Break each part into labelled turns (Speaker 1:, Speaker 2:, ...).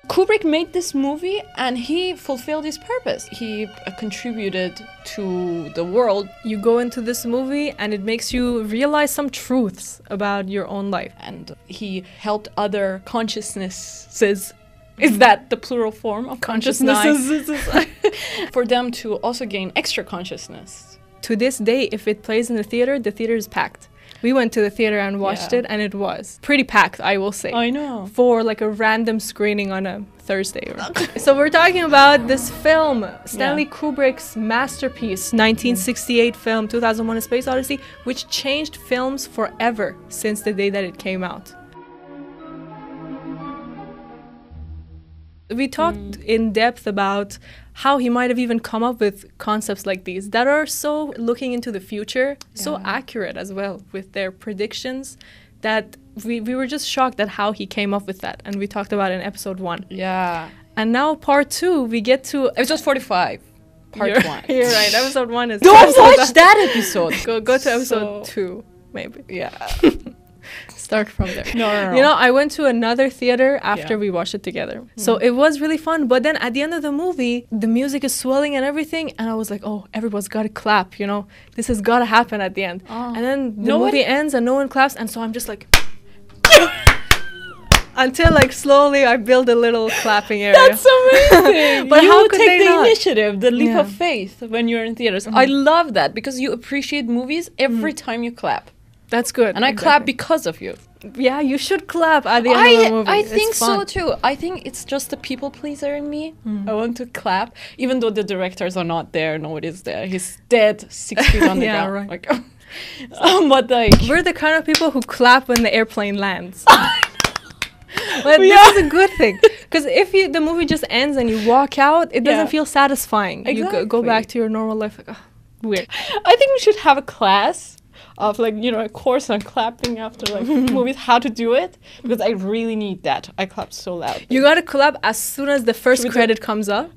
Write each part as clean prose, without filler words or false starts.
Speaker 1: Kubrick made this movie and he fulfilled his purpose. He contributed to the world.
Speaker 2: You go into this movie and it makes you realize some truths about your own life.
Speaker 1: And he helped other consciousnesses. Is that the plural form of consciousnesses? For them to also gain extra consciousness.
Speaker 2: To this day, if it plays in the theater is packed. We went to the theater and watched it, and it was pretty packed, I will say.
Speaker 1: I know.
Speaker 2: For like a random screening on a Thursday. So we're talking about this film, Stanley Kubrick's masterpiece, 1968 film, 2001: A Space Odyssey, which changed films forever since the day that it came out. We talked in depth about how he might have even come up with concepts like these that are so looking into the future, so accurate as well with their predictions, that we were just shocked at how he came up with that. And we talked about it in episode 1.
Speaker 1: Yeah.
Speaker 2: And now part 2, we get to...
Speaker 1: Episode 45. Part 1.
Speaker 2: You're right. Episode 1 is...
Speaker 1: Don't watch that episode!
Speaker 2: Go to episode 2, maybe.
Speaker 1: Yeah.
Speaker 2: Start from there.
Speaker 1: No.
Speaker 2: You know, I went to another theater after we watched it together. So it was really fun. But then at the end of the movie, the music is swelling and everything. And I was like, oh, everyone's got to clap, you know. This has got to happen at the end. And then the movie ends and no one claps. And so I'm just like... Until like slowly I build a little clapping area.
Speaker 1: That's amazing.
Speaker 2: But
Speaker 1: you
Speaker 2: how could
Speaker 1: take
Speaker 2: they
Speaker 1: the
Speaker 2: not?
Speaker 1: initiative, the leap of faith when you're in theaters. I love that because you appreciate movies every time you clap.
Speaker 2: That's good.
Speaker 1: And I clap because of you.
Speaker 2: Yeah, you should clap at the end of the movie.
Speaker 1: I think so too. I think it's just the people pleaser in me. I want to clap, even though the directors are not there. Nobody's there. He's dead 6 feet on the ground.
Speaker 2: Right.
Speaker 1: Like, but like,
Speaker 2: we're the kind of people who clap when the airplane lands. But this is a good thing, because if the movie just ends and you walk out, it doesn't feel satisfying.
Speaker 1: Exactly.
Speaker 2: You go back to your normal life. Like, weird.
Speaker 1: I think we should have a class of like, you know, a course on clapping after like movies, how to do it, because I really need that. I clap so loud.
Speaker 2: You gotta clap as soon as the first credit comes up.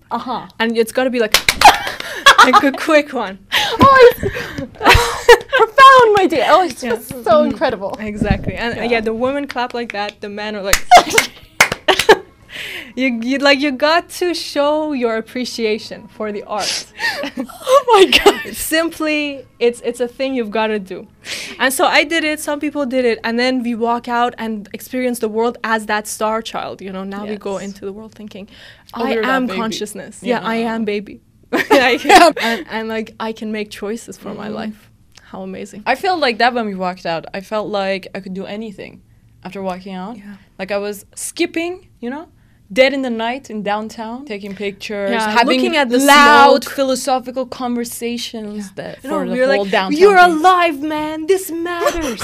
Speaker 2: And it's gotta be like a quick one.
Speaker 1: Oh, it's profound, my dear. Oh, it's just so incredible.
Speaker 2: Exactly. And the women clap like that. The men are like... You got to show your appreciation for the art.
Speaker 1: Oh my god.
Speaker 2: Simply, it's a thing you've got to do. And so I did it, some people did it, and then we walk out and experience the world as that star child, you know. Now we go into the world thinking, I am consciousness. Yeah, I am baby. and like I can make choices for my life. How amazing.
Speaker 1: I felt like that when we walked out. I felt like I could do anything after walking out. Yeah. Like I was skipping, you know, dead in the night in downtown, taking pictures, having
Speaker 2: looking at the
Speaker 1: loud
Speaker 2: smoke.
Speaker 1: philosophical conversations that for the
Speaker 2: we're
Speaker 1: whole
Speaker 2: like,
Speaker 1: downtown.
Speaker 2: You're alive, man. This matters.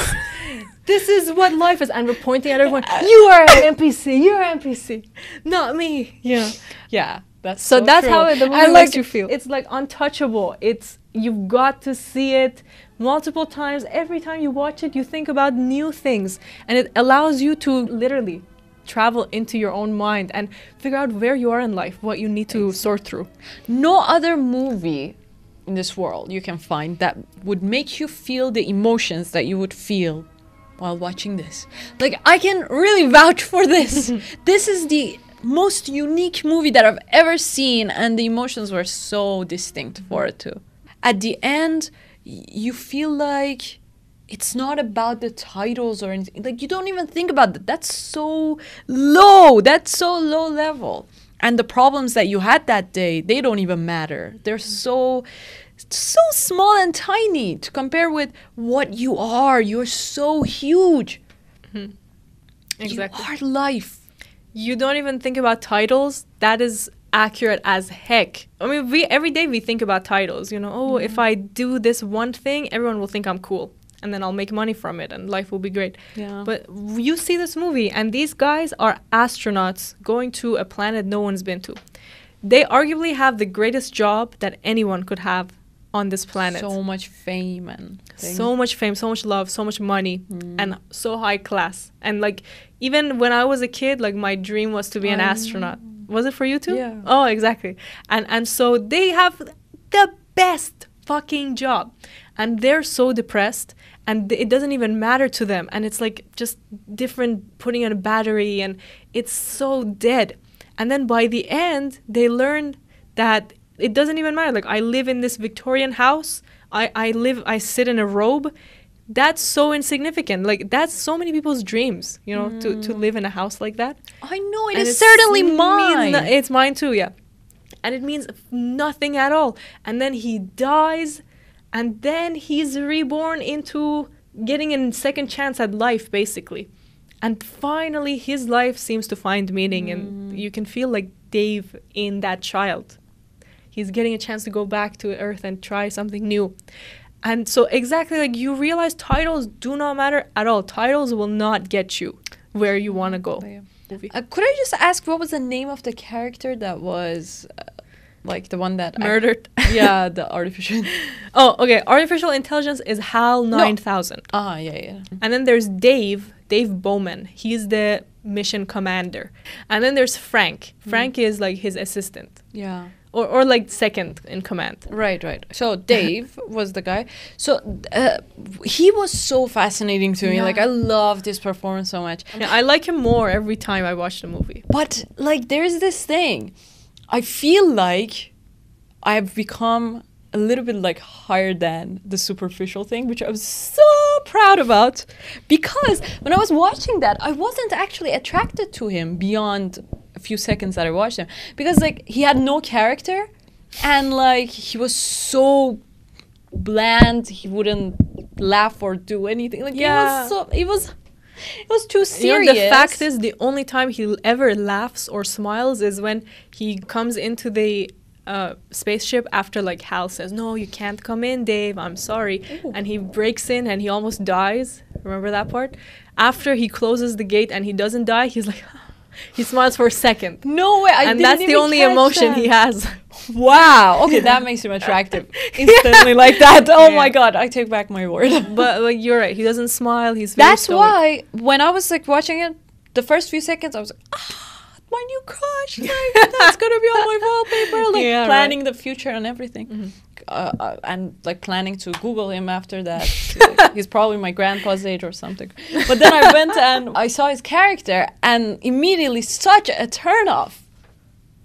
Speaker 2: This is what life is. And we're pointing at everyone. You are an NPC. You're an NPC. Not me. Yeah.
Speaker 1: Yeah. That's
Speaker 2: so that's
Speaker 1: true.
Speaker 2: how the movie
Speaker 1: like,
Speaker 2: makes you feel. It's like untouchable. You've got to see it multiple times. Every time you watch it, you think about new things. And it allows you to literally travel into your own mind and figure out where you are in life, what you need to sort through.
Speaker 1: No other movie in this world you can find that would make you feel the emotions that you would feel while watching this. Like, I can really vouch for this. This is the most unique movie that I've ever seen, and the emotions were so distinct for it too. At the end, you feel like it's not about the titles or anything. Like, you don't even think about that. That's so low. That's so low level. And the problems that you had that day, they don't even matter. They're so small and tiny to compare with what you are. You're so huge.
Speaker 2: Exactly.
Speaker 1: You are life.
Speaker 2: You don't even think about titles. That is accurate as heck. I mean, every day we think about titles. You know, if I do this one thing, everyone will think I'm cool. And then I'll make money from it and life will be great. Yeah. But you see this movie and these guys are astronauts going to a planet no one's been to. They arguably have the greatest job that anyone could have on this planet.
Speaker 1: So much fame and things.
Speaker 2: So much fame, so much love, so much money, and so high class. And like, even when I was a kid, like my dream was to be an astronaut. Was it for you too?
Speaker 1: Yeah.
Speaker 2: Oh, exactly. And so they have the best fucking job. And they're so depressed and it doesn't even matter to them. And it's like just different putting in a battery and it's so dead. And then by the end, they learn that it doesn't even matter. Like, I live in this Victorian house. I sit in a robe. That's so insignificant. Like, that's so many people's dreams, you know, to live in a house like that.
Speaker 1: I know, it is certainly mine.
Speaker 2: It's mine too, yeah. And it means nothing at all. And then he dies, and then he's reborn into getting a second chance at life, basically. And finally, his life seems to find meaning, and you can feel like Dave in that child. He's getting a chance to go back to Earth and try something new. And so exactly, like, you realize titles do not matter at all. Titles will not get you where you want to go.
Speaker 1: Could I just ask, what was the name of the character that was like the one that
Speaker 2: murdered?
Speaker 1: Yeah, the artificial.
Speaker 2: Oh, okay. Artificial intelligence is HAL 9000.
Speaker 1: Ah, yeah.
Speaker 2: And then there's Dave Bowman. He's the mission commander. And then there's Frank. Frank is like his assistant.
Speaker 1: Yeah.
Speaker 2: Or like second in command.
Speaker 1: Right. So Dave was the guy. So he was so fascinating to me. Like, I loved his performance so much.
Speaker 2: Yeah, I like him more every time I watch the movie.
Speaker 1: But like, there's this thing. I feel like I've become a little bit like higher than the superficial thing, which I was so proud about, because when I was watching that, I wasn't actually attracted to him beyond a few seconds that I watched him, because like, he had no character, and like, he was so bland. He wouldn't laugh or do anything. Like, it was too serious.
Speaker 2: You know, the fact is, the only time he ever laughs or smiles is when he comes into the spaceship after like Hal says, "No, you can't come in, Dave, I'm sorry."
Speaker 1: Ooh.
Speaker 2: And he breaks in and he almost dies. Remember that part? After he closes the gate and he doesn't die, he's like, he smiles for a second.
Speaker 1: No way.
Speaker 2: And that's the only emotion he has.
Speaker 1: Wow. Okay, that makes him attractive instantly. Like that. Oh my God, I take back my word.
Speaker 2: But like, you're right, he doesn't smile. He's very
Speaker 1: That's
Speaker 2: stoic.
Speaker 1: why when I was like watching it, the first few seconds I was like, my new crush, like, that's gonna be on my wallpaper, like planning the future and everything. And like planning to Google him after that. He's probably my grandpa's age or something. But then I went and I saw his character, and immediately such a turn off.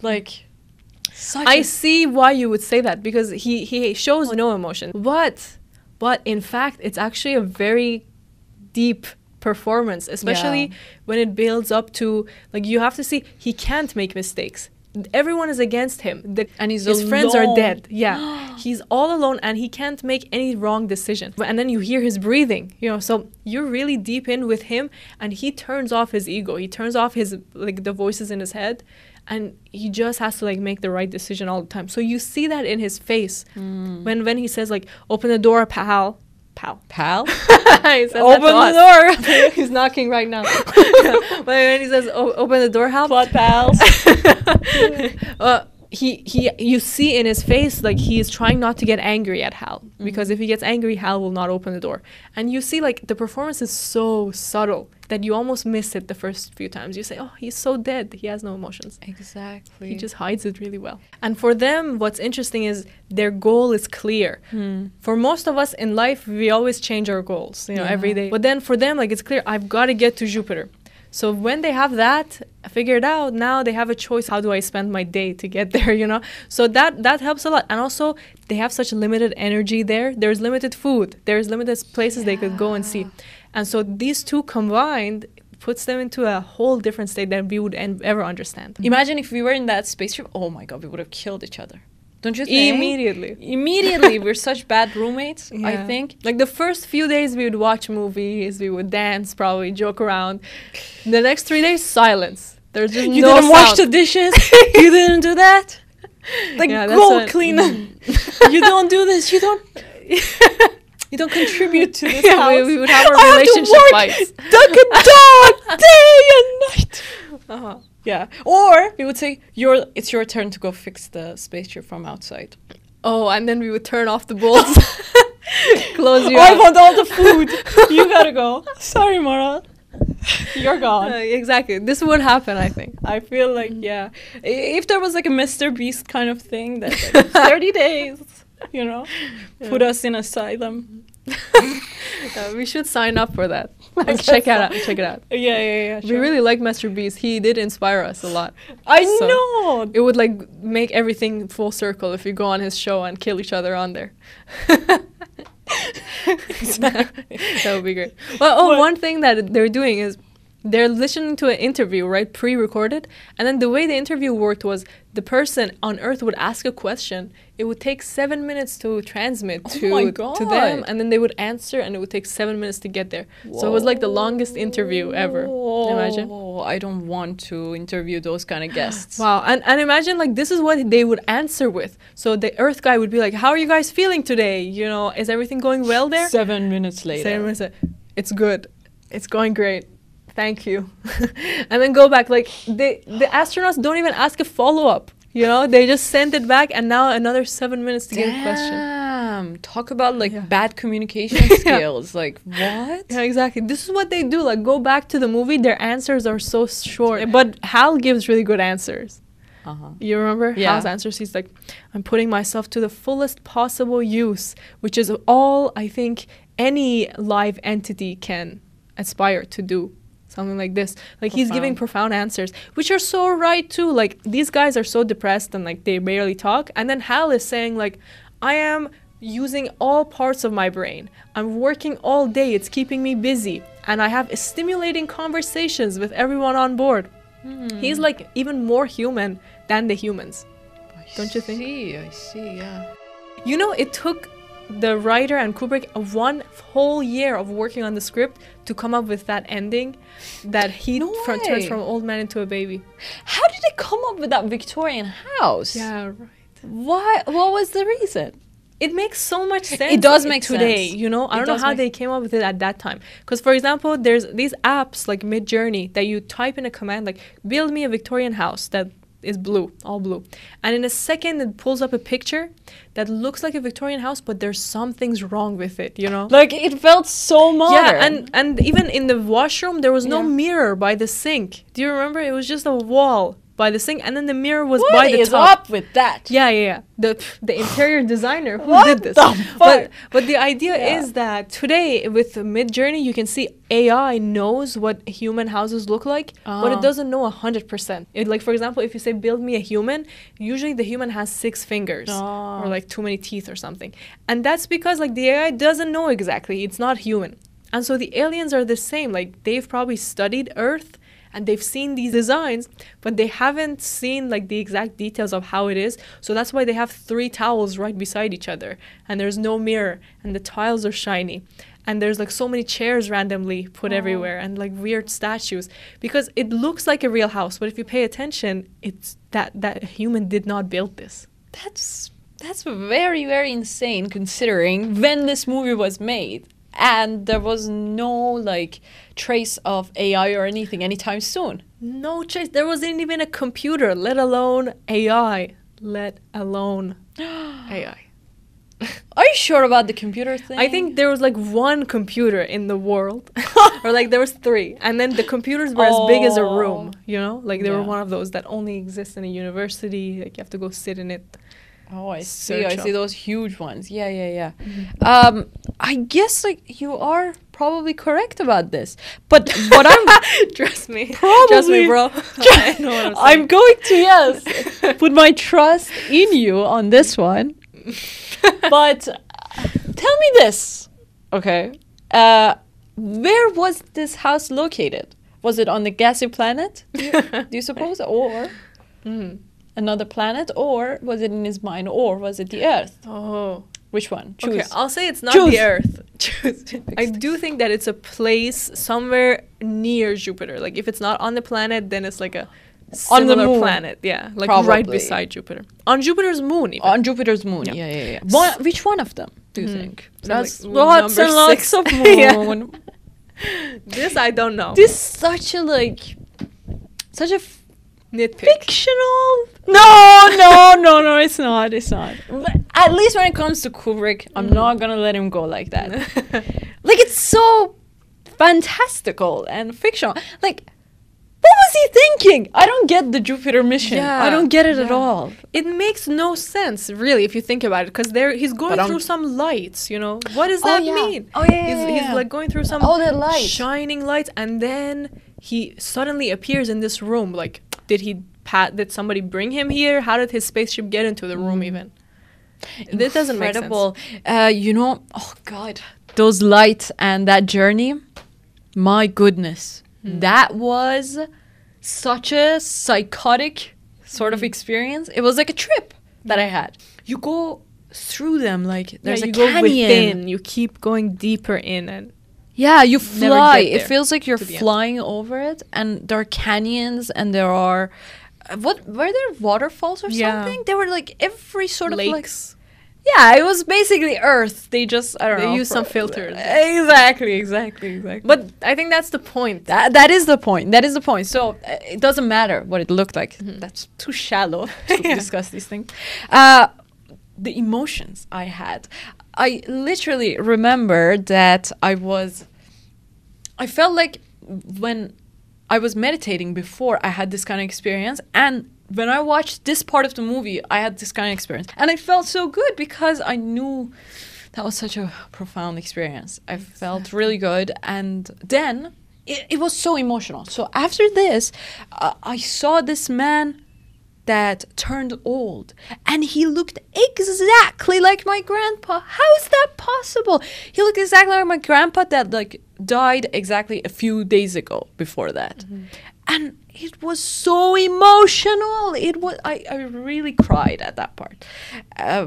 Speaker 1: Like,
Speaker 2: I see why you would say that, because he shows no emotion. But in fact, it's actually a very deep performance, especially when it builds up to, like, you have to see he can't make mistakes. Everyone is against him, and his friends are dead. He's all alone, and he can't make any wrong decision. And then you hear his breathing, you know, so you're really deep in with him, and he turns off his ego, he turns off his, like, the voices in his head, and he just has to like make the right decision all the time. So you see that in his face when he says, like, "Open the door, pal." He says, "Open the door." He's knocking right now. But when he says, "Open the door, Hal,"
Speaker 1: Plot pals.
Speaker 2: You see in his face, like, he is trying not to get angry at Hal, because if he gets angry, Hal will not open the door. And you see, like, the performance is so subtle that you almost miss it the first few times. You say, "Oh, he's so dead. He has no emotions."
Speaker 1: Exactly.
Speaker 2: He just hides it really well. And for them, what's interesting is their goal is clear. For most of us in life, we always change our goals, you know, every day. But then for them, like, it's clear, I've got to get to Jupiter. So when they have that figured out, now they have a choice. How do I spend my day to get there, you know? So that helps a lot. And also, they have such limited energy there. There's limited food. There's limited places they could go and see. And so these two combined puts them into a whole different state than we would ever understand.
Speaker 1: Imagine if we were in that spaceship. Oh my God, we would have killed each other. Don't you think? Immediately. We're such bad roommates, I think.
Speaker 2: Like, the first few days we would watch movies, we would dance, probably joke around. The next 3 days, silence. There's just
Speaker 1: you
Speaker 2: no
Speaker 1: didn't
Speaker 2: sound.
Speaker 1: wash the dishes. You didn't do that. Like, go clean up. You don't do this. You don't contribute to this house.
Speaker 2: We would have our relationship fights.
Speaker 1: Duck a dog day and night. Yeah. Or we would say, it's your turn to go fix the spaceship from outside.
Speaker 2: Oh, and then we would turn off the bolts. Close you
Speaker 1: I want all the food. You gotta go. Sorry, Mara. You're gone.
Speaker 2: Exactly. This would happen, I think.
Speaker 1: I feel like, if there was like a Mr. Beast kind of thing, that like, 30 days, you know, put us in asylum.
Speaker 2: We should sign up for that. Let's check it out. Check it out.
Speaker 1: Yeah.
Speaker 2: We really like Mr. Beast. He did inspire us a lot.
Speaker 1: I
Speaker 2: So,
Speaker 1: know.
Speaker 2: It would like make everything full circle if you go on his show and kill each other on there. That would be great. Well, one thing that they're doing is they're listening to an interview, right, pre-recorded, and then the way the interview worked was the person on Earth would ask a question. It would take 7 minutes to transmit to them, and then they would answer, and it would take 7 minutes to get there. So it was like the longest interview ever. Imagine.
Speaker 1: I don't want to interview those kind of guests.
Speaker 2: Wow, and imagine like this is what they would answer with. So the Earth guy would be like, "How are you guys feeling today? You know, is everything going well there?"
Speaker 1: 7 minutes later.
Speaker 2: 7 minutes later, it's good. It's going great. Thank you. And then go back. Like the astronauts don't even ask a follow-up. You know, they just send it back, and now another 7 minutes to get a question.
Speaker 1: Damn. Talk about like bad communication skills. Like what?
Speaker 2: Yeah, exactly. This is what they do. Like go back to the movie. Their answers are so short, but Hal gives really good answers. You remember Hal's answers? He's like, "I'm putting myself to the fullest possible use," which is all I think any live entity can aspire to do. Something like this. Like he's giving profound answers, which are so right too. Like these guys are so depressed and like they barely talk. And then Hal is saying like, "I am using all parts of my brain. I'm working all day. It's keeping me busy. And I have stimulating conversations with everyone on board." He's like even more human than the humans. Don't you think?
Speaker 1: I see, yeah.
Speaker 2: You know, it took the writer and Kubrick 1 whole year of working on the script to come up with that ending that he turns from an old man into a baby.
Speaker 1: How did they come up with that Victorian house?
Speaker 2: Yeah, right.
Speaker 1: What was the reason?
Speaker 2: It makes so much sense.
Speaker 1: It does make
Speaker 2: today,
Speaker 1: sense.
Speaker 2: You know? I don't know how they came up with it at that time. Because, for example, there's these apps like Mid-Journey that you type in a command like, "Build me a Victorian house that is blue, all blue." And in a second, it pulls up a picture that looks like a Victorian house, but there's some things wrong with it, you know?
Speaker 1: Like, it felt so modern.
Speaker 2: Yeah, and even in the washroom, there was no mirror by the sink. Do you remember? It was just a wall by the sink, and then the mirror was by the top.
Speaker 1: What is up with that?
Speaker 2: Yeah. The interior designer who
Speaker 1: What
Speaker 2: did this.
Speaker 1: the fuck?
Speaker 2: But the idea is that today with Mid-Journey, you can see AI knows what human houses look like, but it doesn't know 100%. Like for example, if you say build me a human, usually the human has 6 fingers or like too many teeth or something, and that's because like the AI doesn't know exactly. It's not human, and so the aliens are the same. Like they've probably studied Earth. And they've seen these designs, but they haven't seen like the exact details of how it is. So that's why they have 3 towels right beside each other. And there's no mirror. And the tiles are shiny. And there's like so many chairs randomly put everywhere. And like weird statues. Because it looks like a real house. But if you pay attention, it's that a human did not build this.
Speaker 1: That's very, very insane considering when this movie was made. And there was no like trace of AI or anything anytime soon.
Speaker 2: No trace. There wasn't even a computer, let alone AI. Let alone AI.
Speaker 1: Are you sure about the computer thing?
Speaker 2: I think there was like 1 computer in the world. Or like there was 3. And then the computers were as big as a room, you know? Like they were one of those that only exist in a university. Like you have to go sit in it.
Speaker 1: Oh, I see. I see those huge ones. Yeah.
Speaker 2: Mm-hmm.
Speaker 1: I guess like you are probably correct about this, but what I'm
Speaker 2: trust me,
Speaker 1: bro.
Speaker 2: I know what
Speaker 1: I'm going to put my trust in you on this one. But tell me this, okay? Where was this house located? Was it on the gassy planet? Do you suppose, or? Another planet, or was it in his mind, or was it the Earth?
Speaker 2: Oh,
Speaker 1: which one? Choose.
Speaker 2: Okay, I'll say it's not
Speaker 1: Choose.
Speaker 2: the Earth. Choose. I do think that it's a place somewhere near Jupiter. Like if it's not on the planet, then it's like a similar planet. Yeah, like right beside Jupiter. On Jupiter's moon. Even.
Speaker 1: On Jupiter's moon. Yeah. Which one of them do you think?
Speaker 2: That's
Speaker 1: like lots and lots of moon.
Speaker 2: This I don't know.
Speaker 1: This such a
Speaker 2: nitpick.
Speaker 1: Fictional? No, it's not. But at least when it comes to Kubrick, I'm not gonna let him go like that. Like it's so fantastical and fictional. Like What was he thinking? I don't get the Jupiter mission.
Speaker 2: Yeah,
Speaker 1: I don't get it at
Speaker 2: yeah.
Speaker 1: all.
Speaker 2: It makes no sense, really, if you think about it, because he's going
Speaker 1: But
Speaker 2: through some lights, you know. What does that
Speaker 1: yeah.
Speaker 2: mean?
Speaker 1: Oh, yeah,
Speaker 2: He's
Speaker 1: yeah.
Speaker 2: like going through some
Speaker 1: The lights.
Speaker 2: shining lights, and then he suddenly appears in this room. Like, did somebody bring him here? How did his spaceship get into the room even? That doesn't make sense.
Speaker 1: Incredible. You know, oh God, those lights and that journey, my goodness. That was such a psychotic sort of experience. It was like a trip that I had. You go through them like there's a
Speaker 2: you
Speaker 1: canyon.
Speaker 2: go within. You keep going deeper in, and
Speaker 1: Yeah, you
Speaker 2: Never
Speaker 1: fly.
Speaker 2: get
Speaker 1: It
Speaker 2: there
Speaker 1: feels like you're
Speaker 2: to the end.
Speaker 1: flying over it, and there are canyons, and there are were there waterfalls or
Speaker 2: Yeah.
Speaker 1: something? There were like every sort of like.
Speaker 2: lakes.
Speaker 1: Yeah, it was basically Earth. They just I don't know.
Speaker 2: They use some filters.
Speaker 1: Exactly.
Speaker 2: But I think that's the point.
Speaker 1: That is the point. That is the point. So it doesn't matter what it looked like. That's too shallow to discuss these things. The emotions I had. I literally remember that I felt like when I was meditating before, I had this kind of experience, and when I watched this part of the movie, I had this kind of experience. And I felt so good because I knew that was such a profound experience. I felt really good. And then it was so emotional. So after this, I saw this man that turned old, and he looked exactly like my grandpa. How is that possible? He looked exactly like my grandpa that like died exactly a few days ago before that. And it was so emotional. I really cried at that part.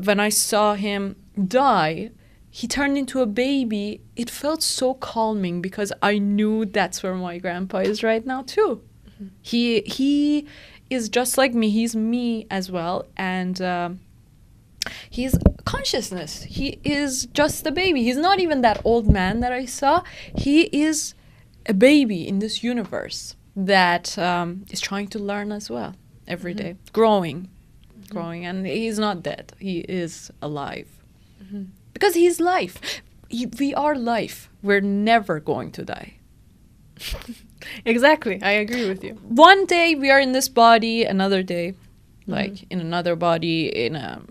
Speaker 1: When I saw him die, he turned into a baby. It felt so calming because I knew that's where my grandpa is right now too. He is just like me. He's me as well. And he's consciousness. He is just a baby. He's not even that old man that I saw. He is a baby in this universe that is trying to learn as well every day, growing, and he's not dead. He is alive because he's life. We are life. We're never going to die.
Speaker 2: Exactly, I agree with you.
Speaker 1: One day we are in this body, another day, like in another body, in a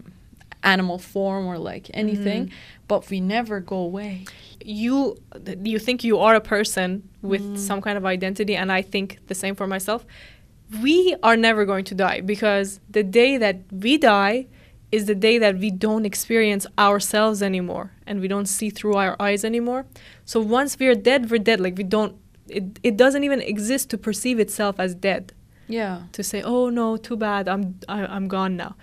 Speaker 1: animal form or like anything, but we never go away.
Speaker 2: You think you are a person with some kind of identity, and I think the same for myself. We are never going to die, because the day that we die is the day that we don't experience ourselves anymore, and we don't see through our eyes anymore. So once we're dead, we're dead. Like, we don't, it doesn't even exist to perceive itself as dead.
Speaker 1: Yeah.
Speaker 2: To say, oh no, too bad, I'm gone now.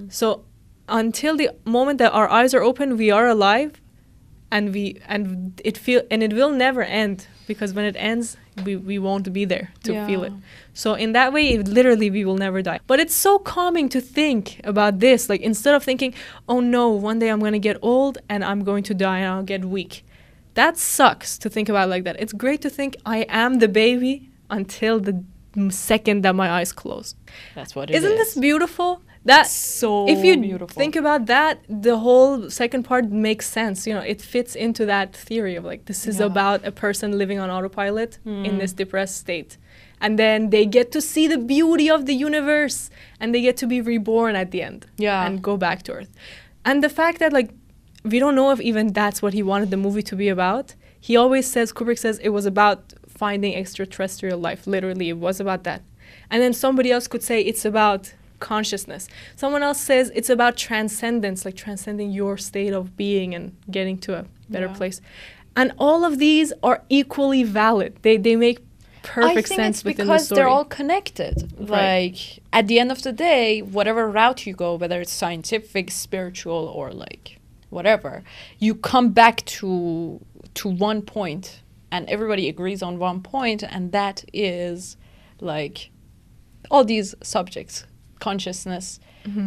Speaker 2: So until the moment that our eyes are open, we are alive, and it will never end, because when it ends, we won't be there to feel it. So in that way, literally, we will never die. But it's so calming to think about this. Like, instead of thinking, oh no, one day I'm going to get old and I'm going to die and I'll get weak. That sucks to think about like that. It's great to think I am the baby until the second that my eyes close.
Speaker 1: That's what it is.
Speaker 2: Isn't this beautiful? That's
Speaker 1: so
Speaker 2: if you
Speaker 1: beautiful.
Speaker 2: think about that, the whole second part makes sense. You know, it fits into that theory of like, this is about a person living on autopilot in this depressed state. And then they get to see the beauty of the universe, and they get to be reborn at the end and go back to Earth. And the fact that, like, we don't know if even that's what he wanted the movie to be about. He always says, Kubrick says, it was about finding extraterrestrial life. Literally, it was about that. And then somebody else could say it's about consciousness. Someone else says it's about transcendence, like transcending your state of being and getting to a better place. And all of these are equally valid. They make perfect sense within the story.
Speaker 1: I think it's because they're all connected.
Speaker 2: Right.
Speaker 1: Like, at the end of the day, whatever route you go, whether it's scientific, spiritual, or like whatever, you come back to one point, and everybody agrees on one point, and that is like all these subjects. Consciousness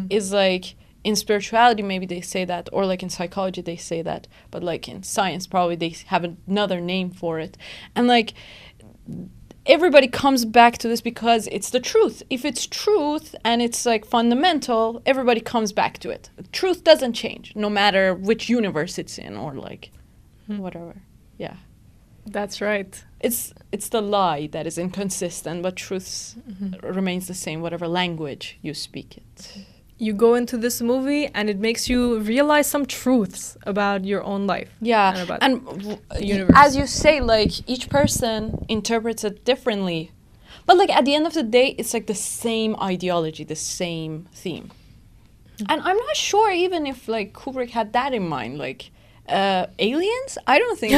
Speaker 1: is like, in spirituality maybe they say that, or like in psychology they say that, but like in science probably they have another name for it. And like, everybody comes back to this because it's the truth. If it's truth and it's like fundamental, everybody comes back to it. Truth doesn't change no matter which universe it's in, or like whatever. Yeah,
Speaker 2: that's right.
Speaker 1: it's the lie that is inconsistent, but truth remains the same, whatever language you speak it.
Speaker 2: You go into this movie and it makes you realize some truths about your own life.
Speaker 1: Yeah,
Speaker 2: And about
Speaker 1: and
Speaker 2: the universe.
Speaker 1: as you say, like each person interprets it differently, but like at the end of the day, it's like the same ideology, the same theme. And I'm not sure even if like Kubrick had that in mind, like aliens. I don't think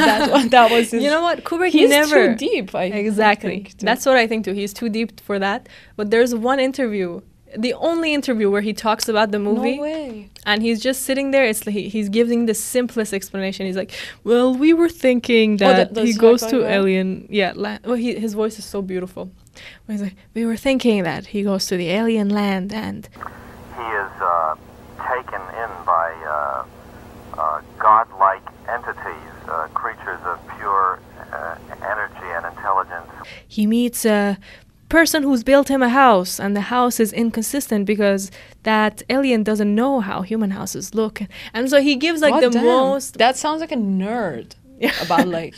Speaker 1: that was his.
Speaker 2: You know what? Kubrick
Speaker 1: He's
Speaker 2: never
Speaker 1: too deep.
Speaker 2: Exactly.
Speaker 1: think, to-
Speaker 2: That's what I think too. He's too deep for that. But there's one interview, the only interview where he talks about the movie.
Speaker 1: No way.
Speaker 2: And he's just sitting there. It's like he's giving the simplest explanation. He's like, "Well, we were thinking that
Speaker 1: the
Speaker 2: he goes
Speaker 1: sci-fi
Speaker 2: to
Speaker 1: guy?
Speaker 2: alien. Yeah. Well, his voice is so beautiful. He's like, we were thinking that he goes to the alien land, and
Speaker 3: he is taken in by godlike entities, creatures of pure energy and intelligence.
Speaker 2: he meets a person who's built him a house, and the house is inconsistent because that alien doesn't know how human houses look, and so he gives like
Speaker 1: God
Speaker 2: the
Speaker 1: damn.
Speaker 2: most.
Speaker 1: That sounds like a nerd about like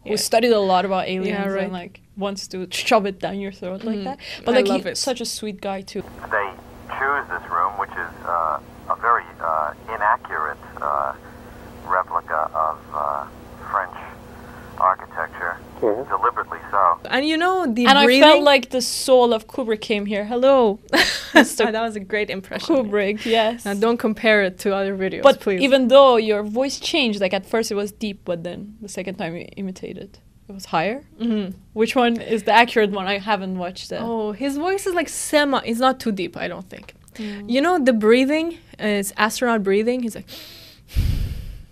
Speaker 1: who studied a lot about aliens
Speaker 2: right.
Speaker 1: and like wants to shove it down your throat like that. But
Speaker 2: I
Speaker 1: like
Speaker 2: love
Speaker 1: he's
Speaker 2: it.
Speaker 1: such a sweet guy too.
Speaker 3: They choose this room, which is a very inaccurate replica of French architecture, deliberately so.
Speaker 2: And you know the
Speaker 1: And
Speaker 2: breathing.
Speaker 1: I felt like the soul of Kubrick came here. Hello, Mr.
Speaker 2: that was a great impression.
Speaker 1: Kubrick. Yes.
Speaker 2: Now don't compare it to other videos,
Speaker 1: But
Speaker 2: please.
Speaker 1: even though your voice changed, like at first it was deep, but then the second time you imitated, it was higher. Which one is the accurate one? I haven't watched that.
Speaker 2: Oh, his voice is like semi. It's not too deep, I don't think. You know the breathing is astronaut breathing. He's like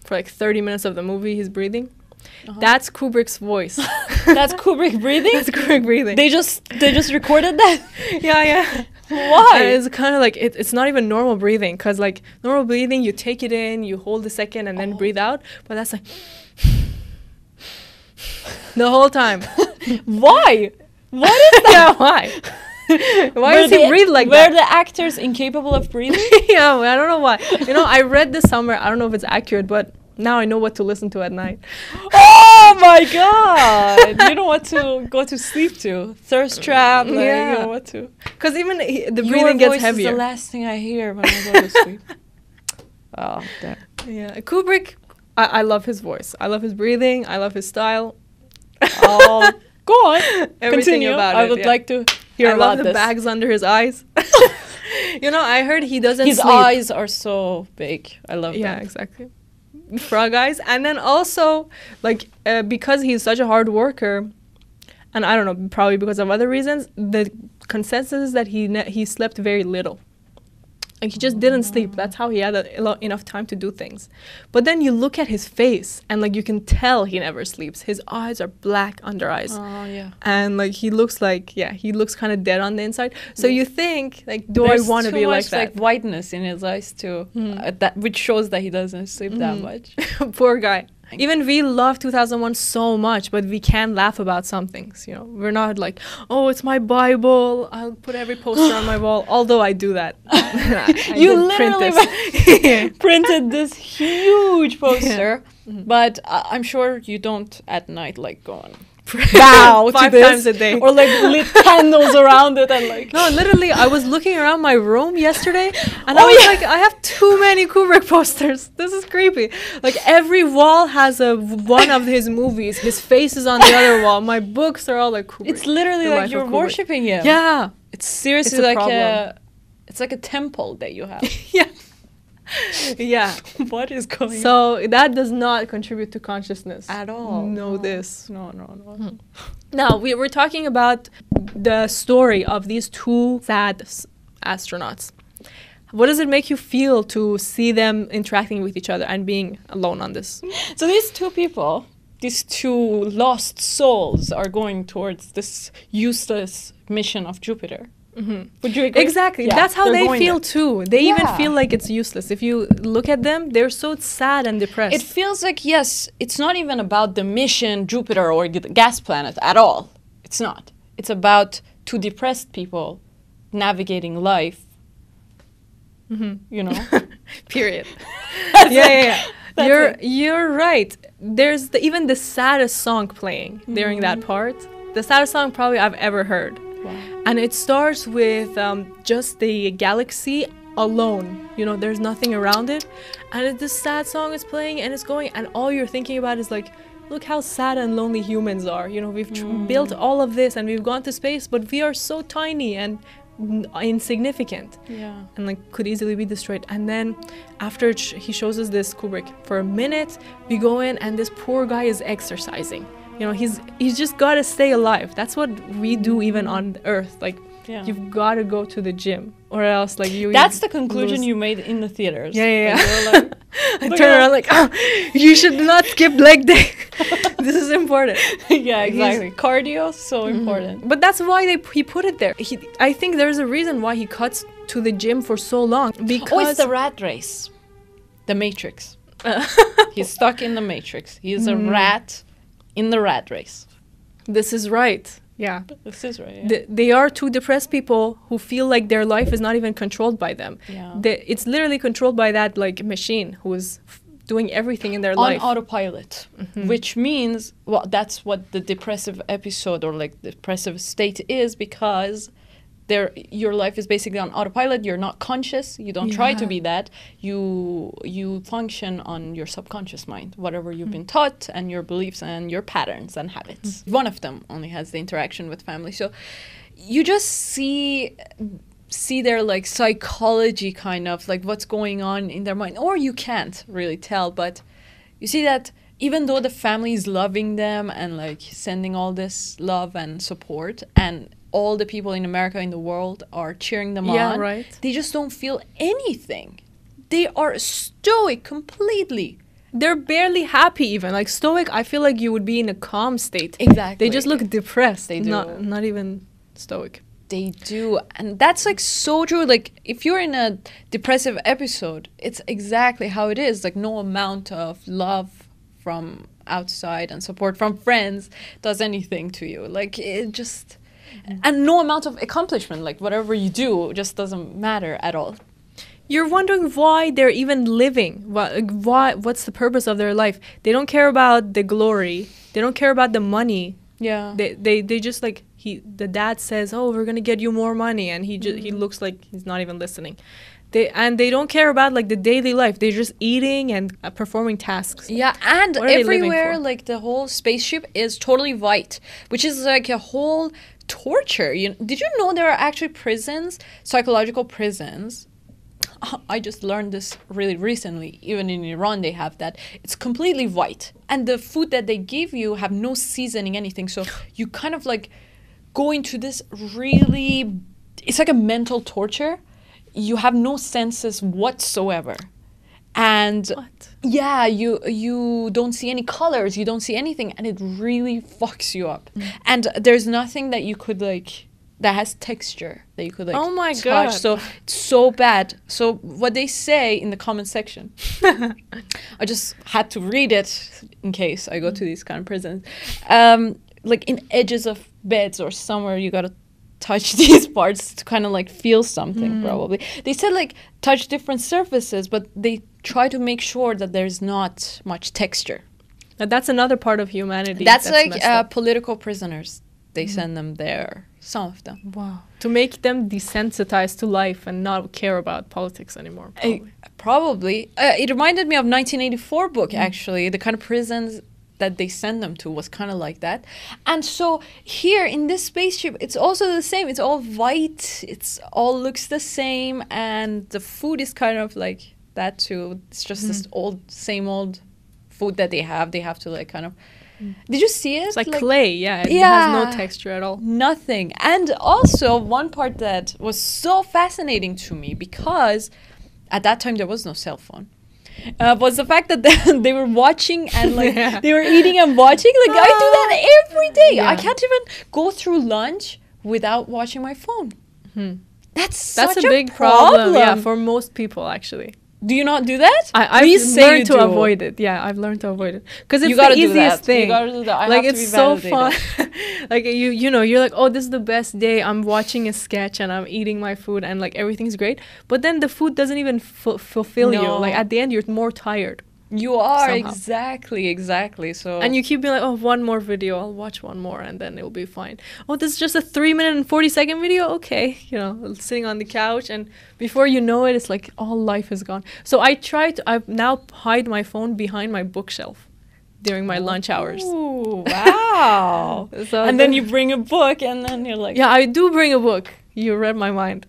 Speaker 2: for like 30 minutes of the movie, he's breathing. That's Kubrick's voice.
Speaker 1: That's Kubrick breathing.
Speaker 2: That's Kubrick breathing.
Speaker 1: They just recorded that.
Speaker 2: yeah.
Speaker 1: Why?
Speaker 2: And it's kind of like it's not even normal breathing, because like normal breathing, you take it in, you hold a second, and then breathe out. But that's like the whole time.
Speaker 1: Why? What is that?
Speaker 2: Yeah, why? Why does he breathe like
Speaker 1: Were
Speaker 2: that?
Speaker 1: the actors incapable of breathing?
Speaker 2: Yeah, I don't know why. You know, I read this somewhere. I don't know if it's accurate, but now I know what to listen to at night.
Speaker 1: Oh my god! You know what to go to sleep to. Thirst trap. Like,
Speaker 2: Yeah.
Speaker 1: You know what to.
Speaker 2: Because even the
Speaker 1: Your
Speaker 2: breathing gets
Speaker 1: voice
Speaker 2: heavier.
Speaker 1: is the last thing I hear when I go to sleep. Oh, damn.
Speaker 2: Yeah, Kubrick, I love his voice. I love his breathing. I love his style.
Speaker 1: Oh, go on.
Speaker 2: Everything
Speaker 1: Continue.
Speaker 2: about
Speaker 1: I
Speaker 2: it,
Speaker 1: would
Speaker 2: yeah.
Speaker 1: like to hear
Speaker 2: I
Speaker 1: about
Speaker 2: love the
Speaker 1: this.
Speaker 2: bags under his eyes. You know, I heard he doesn't
Speaker 1: His
Speaker 2: sleep.
Speaker 1: eyes are so big. I love
Speaker 2: Yeah,
Speaker 1: that.
Speaker 2: exactly. Frog eyes. And then also, like, because he's such a hard worker, and I don't know, probably because of other reasons, the consensus is that he slept very little. Like, he just didn't sleep. That's how he had enough time to do things. But then you look at his face, and, like, you can tell he never sleeps. His eyes are black under eyes.
Speaker 1: Oh, yeah.
Speaker 2: And, like, he looks kind of dead on the inside. So you think, like, do I want to be like that?
Speaker 1: Like whiteness in his eyes too, which shows that he doesn't sleep that much.
Speaker 2: Poor guy. Even we love 2001 so much, but we can laugh about some things, you know. We're not like, oh, it's my Bible, I'll put every poster on my wall, although I do that. I
Speaker 1: You
Speaker 2: did print
Speaker 1: literally
Speaker 2: this.
Speaker 1: printed this huge poster, but I'm sure you don't at night like go on bow to
Speaker 2: 5
Speaker 1: this
Speaker 2: times a day.
Speaker 1: or like lit candles around it and like
Speaker 2: No, literally, I was looking around my room yesterday, and
Speaker 1: Oh,
Speaker 2: I was
Speaker 1: yeah.
Speaker 2: like, I have too many Kubrick posters. This is creepy. Like, every wall has one of his movies. His face is on the other wall. My books are all like Kubrick.
Speaker 1: it's literally
Speaker 2: The
Speaker 1: like
Speaker 2: Life
Speaker 1: you're
Speaker 2: of Kubrick.
Speaker 1: worshipping him.
Speaker 2: Yeah.
Speaker 1: It's seriously
Speaker 2: It's a
Speaker 1: like
Speaker 2: problem.
Speaker 1: it's like a temple that you have.
Speaker 2: Yeah. Yeah.
Speaker 1: What is going on
Speaker 2: So that does not contribute to consciousness.
Speaker 1: at all?
Speaker 2: Know
Speaker 1: No.
Speaker 2: this.
Speaker 1: No.
Speaker 2: Now, we were talking about the story of these two sad astronauts. What does it make you feel to see them interacting with each other and being alone on this?
Speaker 1: So these two people, these two lost souls, are going towards this useless mission of Jupiter. Would you agree?
Speaker 2: Exactly.
Speaker 1: Yeah,
Speaker 2: That's how
Speaker 1: they're
Speaker 2: they
Speaker 1: going
Speaker 2: feel
Speaker 1: there.
Speaker 2: too. They even
Speaker 1: Yeah.
Speaker 2: feel like it's useless. If you look at them, they're so sad and depressed.
Speaker 1: It feels like, yes, it's not even about the mission Jupiter or the gas planet at all. It's not. It's about two depressed people navigating life. You know?
Speaker 2: Period.
Speaker 1: That's
Speaker 2: yeah.
Speaker 1: That's
Speaker 2: You're right. there's even the saddest song playing during that part. The saddest song probably I've ever heard.
Speaker 1: Wow.
Speaker 2: And it starts with just the galaxy alone. You know, there's nothing around it. And this sad song is playing and it's going, and all you're thinking about is like, look how sad and lonely humans are. You know, we've built all of this and we've gone to space, but we are so tiny and insignificant.
Speaker 1: Yeah.
Speaker 2: And like could easily be destroyed. And then after he shows us this, Kubrick, for a minute, we go in and this poor guy is exercising. You know, he's just got to stay alive. That's what we do even on Earth. Like, you've got to go to the gym or else like you.
Speaker 1: That's the conclusion you made in the theaters.
Speaker 2: Yeah.
Speaker 1: Like,
Speaker 2: I turn around like, oh, you should not skip leg day. This is important.
Speaker 1: Yeah, exactly. Cardio is so important.
Speaker 2: But that's why he put it there. I think there's a reason why he cuts to the gym for so long. Because
Speaker 1: it's the rat race. The Matrix. He's stuck in the Matrix. He's a rat in the rat race.
Speaker 2: This is right. Yeah.
Speaker 1: This is right. Yeah.
Speaker 2: They are two depressed people who feel like their life is not even controlled by them.
Speaker 1: Yeah.
Speaker 2: It's literally controlled by that like machine who is doing everything in their
Speaker 1: on
Speaker 2: life.
Speaker 1: On autopilot. Which means, well, that's what the depressive episode or like the depressive state is, because your life is basically on autopilot. You're not conscious. You don't try to be that. You function on your subconscious mind, whatever you've been taught, and your beliefs and your patterns and habits. One of them only has the interaction with family. So you just see their like psychology, kind of like what's going on in their mind, or you can't really tell, but you see that even though the family is loving them and like sending all this love and support, and all the people in America, in the world, are cheering them on.
Speaker 2: Right.
Speaker 1: They just don't feel anything. They are stoic completely.
Speaker 2: They're barely happy even. Like stoic, I feel like you would be in a calm state.
Speaker 1: Exactly.
Speaker 2: They just look depressed.
Speaker 1: They do.
Speaker 2: Not even stoic.
Speaker 1: They do. And that's like so true. Like if you're in a depressive episode, it's exactly how it is. Like no amount of love from outside and support from friends does anything to you. Like it just... And no amount of accomplishment, like whatever you do, just doesn't matter at all.
Speaker 2: You're wondering why they're even living. What's the purpose of their life? They don't care about the glory. They don't care about the money.
Speaker 1: Yeah.
Speaker 2: They just like the dad says, "Oh, we're gonna get you more money," and he looks like he's not even listening. They don't care about like the daily life. They're just eating and performing tasks.
Speaker 1: Yeah, and
Speaker 2: what are they living
Speaker 1: everywhere,
Speaker 2: for?
Speaker 1: like the whole spaceship is totally white, which is like a whole torture. Did you know there are actually prisons, psychological prisons? I just learned this really recently. Even in Iran, they have that. It's completely white, and the food that they give you have no seasoning, anything. So you kind of like go into this really. It's like a mental torture. You have no senses whatsoever. And yeah, you don't see any colors, you don't see anything, and it really fucks you up. And there's nothing that you could like that has texture that you could like
Speaker 2: oh my
Speaker 1: touch.
Speaker 2: God.
Speaker 1: So it's so bad. So what they say in the comment section, I just had to read it in case I go to these kind of prisons. Like in edges of beds or somewhere, you gotta touch these parts to kind of like feel something. Probably they said like touch different surfaces, but they try to make sure that there's not much texture.
Speaker 2: That's another part of humanity.
Speaker 1: That's like political prisoners. They send them there, some of them.
Speaker 2: Wow. To make them desensitized to life and not care about politics anymore.
Speaker 1: Probably. It reminded me of 1984 book, actually. The kind of prisons that they send them to was kind of like that. And so here in this spaceship, it's also the same. It's all white. It's all looks the same. And the food is kind of like that too. It's just this same old food that they have. They have to like kind of... Did you see it?
Speaker 2: It's like clay, yeah. It has no texture at all.
Speaker 1: Nothing. And also one part that was so fascinating to me, because at that time there was no cell phone, was the fact that they were watching and like they were eating and watching. Like I do that every day.
Speaker 2: Yeah.
Speaker 1: I can't even go through lunch without watching my phone. That's such
Speaker 2: a big problem. Yeah, for most people actually.
Speaker 1: Do you not do that?
Speaker 2: I've learned to avoid it. Yeah, I've learned to avoid it because it's the easiest thing.
Speaker 1: You gotta do that.
Speaker 2: Like it's so fun. Like you know, you're like, oh, this is the best day. I'm watching a sketch and I'm eating my food and like everything's great. But then the food doesn't even fulfill you. Like at the end, you're more tired.
Speaker 1: You are
Speaker 2: somehow.
Speaker 1: exactly. So
Speaker 2: And you keep being like, oh, one more video, I'll watch one more, and then it'll be fine. Oh, this is just a 3-minute and 40-second video? Okay. You know, sitting on the couch, and before you know it, it's like all life is gone. So I now hide my phone behind my bookshelf during my lunch hours.
Speaker 1: Ooh, wow.
Speaker 2: So
Speaker 1: and then you bring a book, and then you're like,
Speaker 2: yeah, I do bring a book. You read my mind.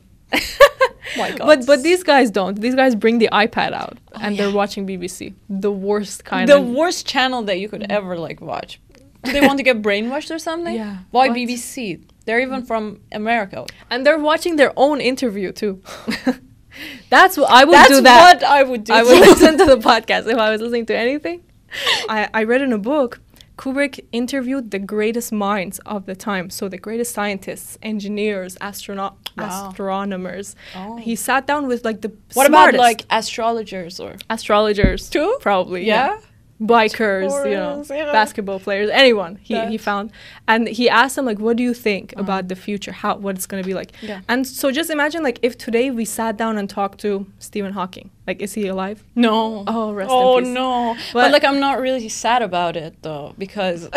Speaker 1: my God.
Speaker 2: But these guys don't. These guys bring the iPad out and they're watching BBC. The worst kind
Speaker 1: the
Speaker 2: of...
Speaker 1: worst channel that you could ever like watch. Do they want to get brainwashed or something?
Speaker 2: Yeah.
Speaker 1: Why
Speaker 2: What?
Speaker 1: BBC? They're even from America.
Speaker 2: And they're watching their own interview too. That's what I would
Speaker 1: That's
Speaker 2: do. That
Speaker 1: what I would do.
Speaker 2: I would listen to the podcast if I was listening to anything. I read in a book, Kubrick interviewed the greatest minds of the time. So the greatest scientists, engineers, astronomers.
Speaker 1: Oh.
Speaker 2: He sat down with like the
Speaker 1: What
Speaker 2: smartest.
Speaker 1: about like astrologers or
Speaker 2: Astrologers
Speaker 1: too?
Speaker 2: probably,
Speaker 1: Yeah.
Speaker 2: Bikers, you know,
Speaker 1: Sports, yeah.
Speaker 2: basketball players, anyone he
Speaker 1: That's-
Speaker 2: found. And he asked them, like, what do you think about the future, what it's going to be like?
Speaker 1: Yeah.
Speaker 2: And so just imagine, like, if today we sat down and talked to Stephen Hawking. Like, is he alive?
Speaker 1: No.
Speaker 2: Oh, rest in
Speaker 1: Oh
Speaker 2: peace.
Speaker 1: no.
Speaker 2: But-
Speaker 1: But like I'm not really sad about it though, because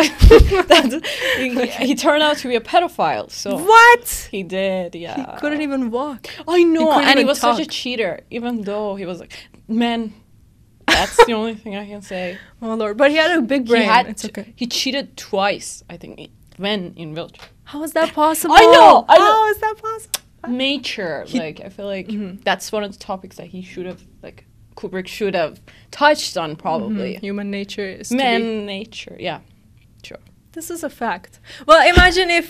Speaker 1: he turned out to be a pedophile. So
Speaker 2: What?
Speaker 1: he did, yeah.
Speaker 2: He couldn't even walk.
Speaker 1: I know,
Speaker 2: couldn't
Speaker 1: and he
Speaker 2: even
Speaker 1: was such a
Speaker 2: talk.
Speaker 1: cheater, even though he was like, man, that's the only thing I can say.
Speaker 2: Oh, Lord. But he had a big brain. It's okay.
Speaker 1: He cheated twice, I think, when in Wiltshire.
Speaker 2: How is that possible?
Speaker 1: I know.
Speaker 2: How is that possible?
Speaker 1: Nature, like I feel like that's one of the topics that he should have, like Kubrick should have touched on, probably.
Speaker 2: Human nature is to be-
Speaker 1: Man, nature, yeah, sure.
Speaker 2: This is a fact. Well, imagine if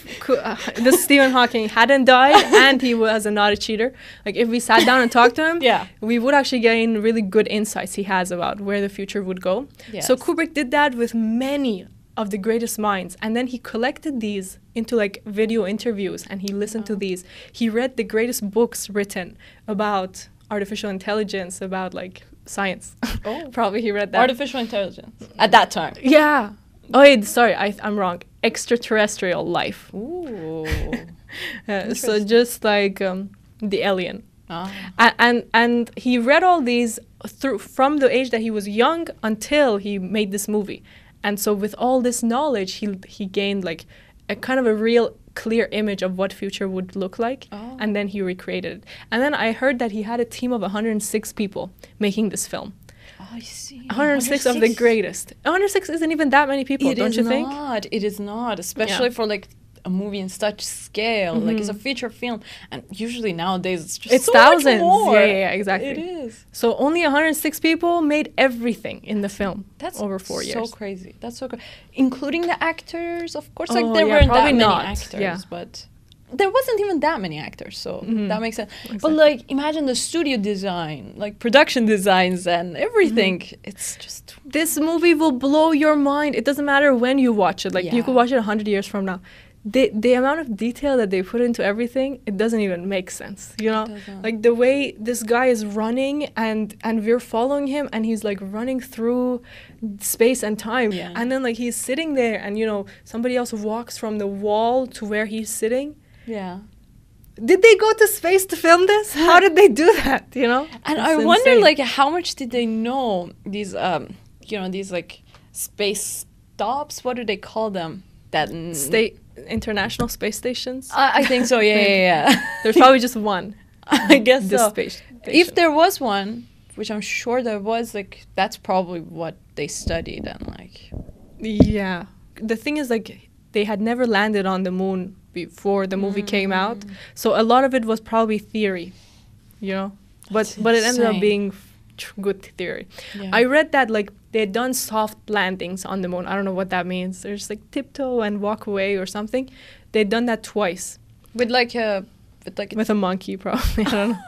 Speaker 2: this Stephen Hawking hadn't died and he was not a cheater. Like, if we sat down and talked to him,
Speaker 1: Yeah.
Speaker 2: we would actually gain really good insights he has about where the future would go.
Speaker 1: Yes.
Speaker 2: So Kubrick did that with many of the greatest minds. And then he collected these into, like, video interviews, and he listened to these. He read the greatest books written about artificial intelligence, about, like, science.
Speaker 1: Oh.
Speaker 2: Probably he read that.
Speaker 1: Artificial intelligence at that time.
Speaker 2: Yeah. Oh, wait, sorry, I'm wrong. Extraterrestrial life.
Speaker 1: Ooh.
Speaker 2: So just like the alien.
Speaker 1: Ah.
Speaker 2: And he read all these from the age that he was young until he made this movie. And so with all this knowledge, he gained like a kind of a real clear image of what future would look like.
Speaker 1: Oh.
Speaker 2: And then he recreated it. And then I heard that he had a team of 106 people making this film.
Speaker 1: Oh, I see.
Speaker 2: 106 of the greatest. 106 isn't even that many people, don't you think?
Speaker 1: It is not, especially for like a movie in such scale. Like it's a feature film, and usually nowadays it's just
Speaker 2: It's
Speaker 1: so
Speaker 2: thousands.
Speaker 1: much more.
Speaker 2: Yeah, exactly.
Speaker 1: It is.
Speaker 2: So only 106 people made everything in the film.
Speaker 1: That's
Speaker 2: over 4 years.
Speaker 1: So crazy. That's so crazy. Including the actors, of course. Like
Speaker 2: Oh,
Speaker 1: there
Speaker 2: yeah,
Speaker 1: weren't
Speaker 2: probably
Speaker 1: that many
Speaker 2: not.
Speaker 1: actors,
Speaker 2: Yeah.
Speaker 1: but there wasn't even that many actors, so that makes sense. But
Speaker 2: Exactly.
Speaker 1: like, imagine the studio design, like production designs and everything. It's just
Speaker 2: This movie will blow your mind. It doesn't matter when you watch it. Like you
Speaker 1: Yeah.
Speaker 2: could watch it 100 years from now. The amount of detail that they put into everything, it doesn't even make sense. You know,
Speaker 1: doesn't.
Speaker 2: like the way this guy is running and we're following him and he's like running through space and time.
Speaker 1: Yeah.
Speaker 2: And then like he's sitting there and you know somebody else walks from the wall to where he's sitting.
Speaker 1: yeah.
Speaker 2: Did they go to space to film this? How did they do that? You know?
Speaker 1: And
Speaker 2: It's
Speaker 1: I wonder,
Speaker 2: insane.
Speaker 1: like, how much did they know these, these like space stops? What do they call them? That
Speaker 2: State international space stations.
Speaker 1: I think so. Yeah.
Speaker 2: There's probably just one.
Speaker 1: I guess
Speaker 2: This
Speaker 1: so.
Speaker 2: space
Speaker 1: If
Speaker 2: station.
Speaker 1: there was one, which I'm sure there was, like, that's probably what they studied and like.
Speaker 2: Yeah. The thing is, like, they had never landed on the moon before the movie came out, so a lot of it was probably theory, you know. But it ended up
Speaker 1: insane.
Speaker 2: being good theory.
Speaker 1: Yeah.
Speaker 2: I read that like they had done soft landings on the moon. I don't know what that means. There's like tiptoe and walk away or something. They'd done that twice
Speaker 1: with like a
Speaker 2: with a monkey, probably. I don't know.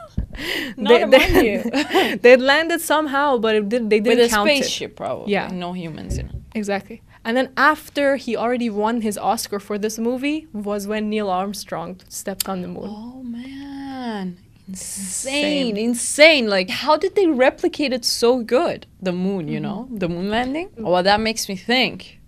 Speaker 1: not a monkey.
Speaker 2: They'd landed somehow, but they didn't
Speaker 1: with a
Speaker 2: count it.
Speaker 1: spaceship, probably.
Speaker 2: Yeah.
Speaker 1: No humans in it.
Speaker 2: Exactly. And then after he already won his Oscar for this movie was when Neil Armstrong stepped on the moon.
Speaker 1: Oh man. Insane. Like, how did they replicate it so good? The moon, you know? The moon landing? Oh, well, that makes me think.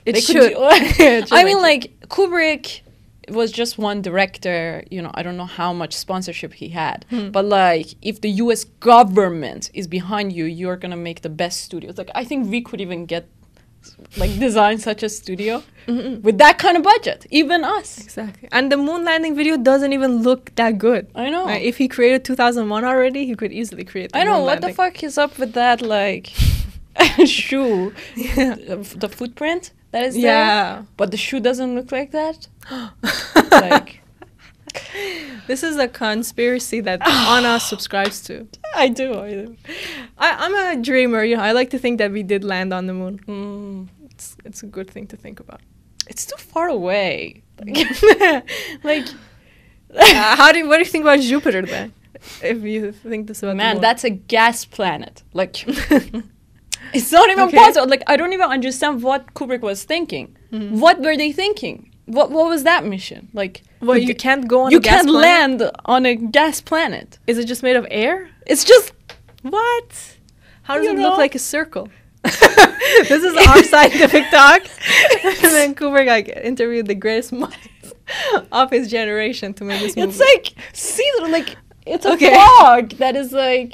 Speaker 1: It
Speaker 2: They
Speaker 1: should.
Speaker 2: could
Speaker 1: I mean, like, Kubrick it was just one director, you know, I don't know how much sponsorship he had, but like if the US government is behind you, you're gonna make the best studios. Like I think we could even get like design such a studio with that kind of budget, even us.
Speaker 2: Exactly. And the moon landing video doesn't even look that good.
Speaker 1: I know.
Speaker 2: Like, if he created 2001 already, he could easily create the
Speaker 1: I know,
Speaker 2: moon
Speaker 1: what
Speaker 2: landing.
Speaker 1: the fuck is up with that like shoe? The footprint that is there.
Speaker 2: Yeah.
Speaker 1: But the shoe doesn't look like that. Like
Speaker 2: This is a conspiracy that Anna subscribes to.
Speaker 1: I do.
Speaker 2: I'm a dreamer, you know. I like to think that we did land on the moon. It's a good thing to think about.
Speaker 1: It's too far away. Like
Speaker 2: What do you think about Jupiter then? If you think this about the
Speaker 1: man,
Speaker 2: moon?
Speaker 1: that's a gas planet. Like it's not even
Speaker 2: Okay.
Speaker 1: possible. Like I don't even understand what Kubrick was thinking. What were they thinking? What was that mission? Like
Speaker 2: Well, you can't go on
Speaker 1: you
Speaker 2: a gas
Speaker 1: can't
Speaker 2: planet?
Speaker 1: land on a gas planet.
Speaker 2: Is it just made of air?
Speaker 1: It's just
Speaker 2: What? How does
Speaker 1: You
Speaker 2: it
Speaker 1: know?
Speaker 2: look like a circle? This is our scientific talk. And then Kubrick like interviewed the greatest minds of his generation to make this movie.
Speaker 1: it's like see like it's a
Speaker 2: Okay.
Speaker 1: frog that is like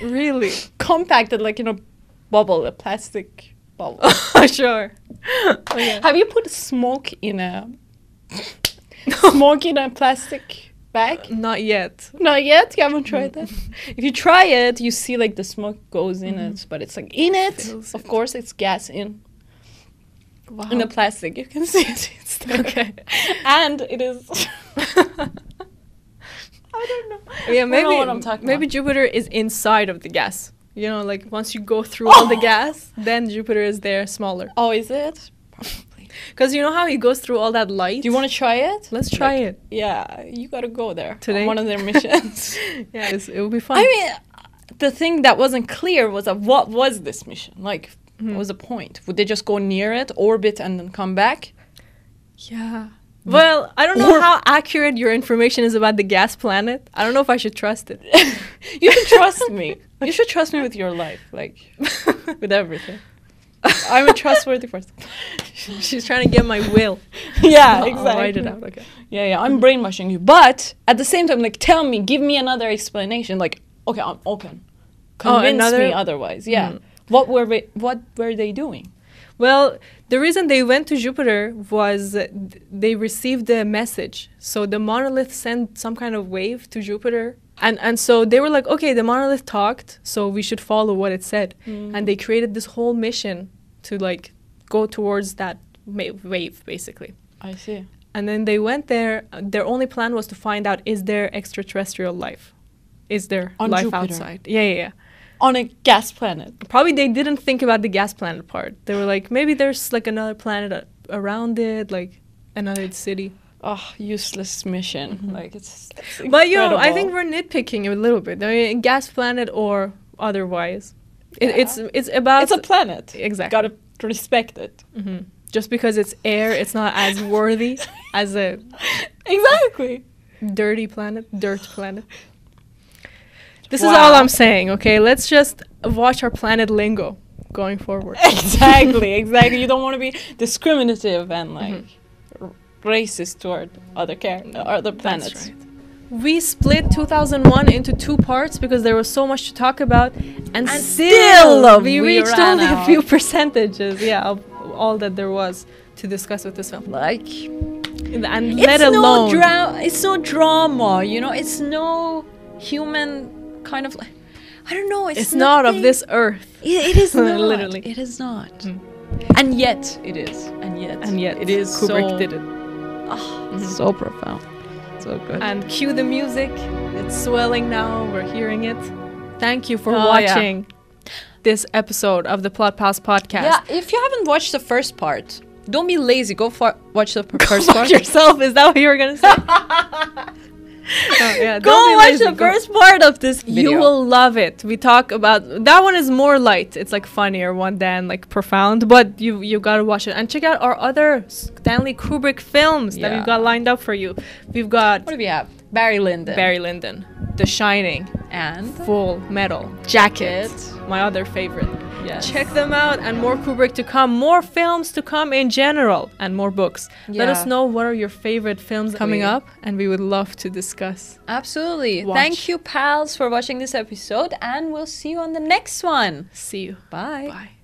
Speaker 2: Really?
Speaker 1: compacted like in a bubble, a plastic bubble.
Speaker 2: Sure. Okay.
Speaker 1: Have you put smoke in a plastic bag?
Speaker 2: Not yet.
Speaker 1: Not yet? You haven't tried that? If you try it, you see like the smoke goes in it, but it's like in it.
Speaker 2: Fills
Speaker 1: Of
Speaker 2: it.
Speaker 1: course, it's gas in
Speaker 2: Wow.
Speaker 1: the plastic. You can see it. It's there.
Speaker 2: Okay.
Speaker 1: And it is. I don't know.
Speaker 2: Yeah,
Speaker 1: I
Speaker 2: maybe
Speaker 1: don't know what I'm talking
Speaker 2: maybe
Speaker 1: about.
Speaker 2: Jupiter is inside of the gas. You know, like once you go through all the gas, then Jupiter is there smaller.
Speaker 1: Oh, is it? Probably.
Speaker 2: Because you know how he goes through all that light?
Speaker 1: Do you want to try it?
Speaker 2: Let's try
Speaker 1: Like,
Speaker 2: it.
Speaker 1: Yeah, you gotta go there
Speaker 2: Today?
Speaker 1: on one of their missions.
Speaker 2: Yeah, it will be fun.
Speaker 1: I mean, the thing that wasn't clear was what was this mission? Like, what was the point? Would they just go near it, orbit, and then come back?
Speaker 2: Yeah. Well, I don't know how accurate your information is about the gas planet. I don't know if I should trust it.
Speaker 1: You should trust me. You should trust me with your life, like, with everything. I'm a trustworthy person.
Speaker 2: She's trying to get my will.
Speaker 1: Yeah,
Speaker 2: I'll
Speaker 1: exactly.
Speaker 2: write it out. Okay.
Speaker 1: Yeah, I'm brainwashing you. But at the same time, like, tell me, give me another explanation. Like, okay, I'm open. Convince me otherwise. Yeah. What were they doing?
Speaker 2: Well, the reason they went to Jupiter was they received a message. So the monolith sent some kind of wave to Jupiter. And so they were like, okay, the monolith talked, so we should follow what it said. And they created this whole mission to like go towards that wave, basically.
Speaker 1: I see.
Speaker 2: And then they went there. Their only plan was to find out, is there extraterrestrial life? Is there
Speaker 1: On
Speaker 2: life
Speaker 1: Jupiter.
Speaker 2: outside? Yeah.
Speaker 1: On a gas planet.
Speaker 2: Probably they didn't think about the gas planet part. They were like, maybe there's like another planet around it, like another city.
Speaker 1: Oh, useless mission. Like, it's
Speaker 2: But, you know, I
Speaker 1: incredible.
Speaker 2: think we're nitpicking a little bit. I mean, gas planet or otherwise. It's about...
Speaker 1: It's a planet.
Speaker 2: Exactly.
Speaker 1: Gotta respect it.
Speaker 2: Just because it's air, it's not as worthy as a
Speaker 1: Exactly.
Speaker 2: dirt planet. This is all I'm saying, okay? Let's just watch our planet lingo going forward.
Speaker 1: Exactly. You don't want to be discriminative and like racist toward other planets.
Speaker 2: That's right. We split 2001 into 2 parts because there was so much to talk about, and still we reached
Speaker 1: ran
Speaker 2: only a
Speaker 1: out.
Speaker 2: few percentages, of all that there was to discuss with this film.
Speaker 1: Like,
Speaker 2: And let alone
Speaker 1: it's no drama, you know. It's no human kind of like, I don't know.
Speaker 2: it's not of
Speaker 1: nothing-
Speaker 2: this earth.
Speaker 1: It is not.
Speaker 2: Literally.
Speaker 1: It is not. And yet it is. And yet
Speaker 2: it
Speaker 1: is.
Speaker 2: Kubrick
Speaker 1: so,
Speaker 2: did it.
Speaker 1: So profound. So good.
Speaker 2: And cue the music. It's swelling now. We're hearing it. Thank you for
Speaker 1: Oh,
Speaker 2: watching this episode of the Plot Pals podcast.
Speaker 1: Yeah, if you haven't watched the first part, don't be lazy. Go watch the first
Speaker 2: Fuck
Speaker 1: part.
Speaker 2: yourself. Is that what you were gonna say?
Speaker 1: Go
Speaker 2: don't be
Speaker 1: watch
Speaker 2: lazy.
Speaker 1: the first part of this video.
Speaker 2: You will love it. We talk about that one is more light. It's like funnier one than like profound. But you gotta watch it and check out our other Stanley Kubrick films that
Speaker 1: Yeah.
Speaker 2: we've got lined up for you. We've got
Speaker 1: What do we have? Barry Lyndon.
Speaker 2: Barry Lyndon. The Shining.
Speaker 1: And
Speaker 2: Full Metal Jacket. My other favorite.
Speaker 1: yes.
Speaker 2: Check them out, and more Kubrick to come, more films to come in general, and more books. Let us
Speaker 1: Yeah.
Speaker 2: know what are your favorite films coming up, and we would love to discuss.
Speaker 1: Absolutely.
Speaker 2: Watch.
Speaker 1: Thank you, pals, for watching this episode, and we'll see you on the next one.
Speaker 2: See you.
Speaker 1: Bye.
Speaker 2: Bye.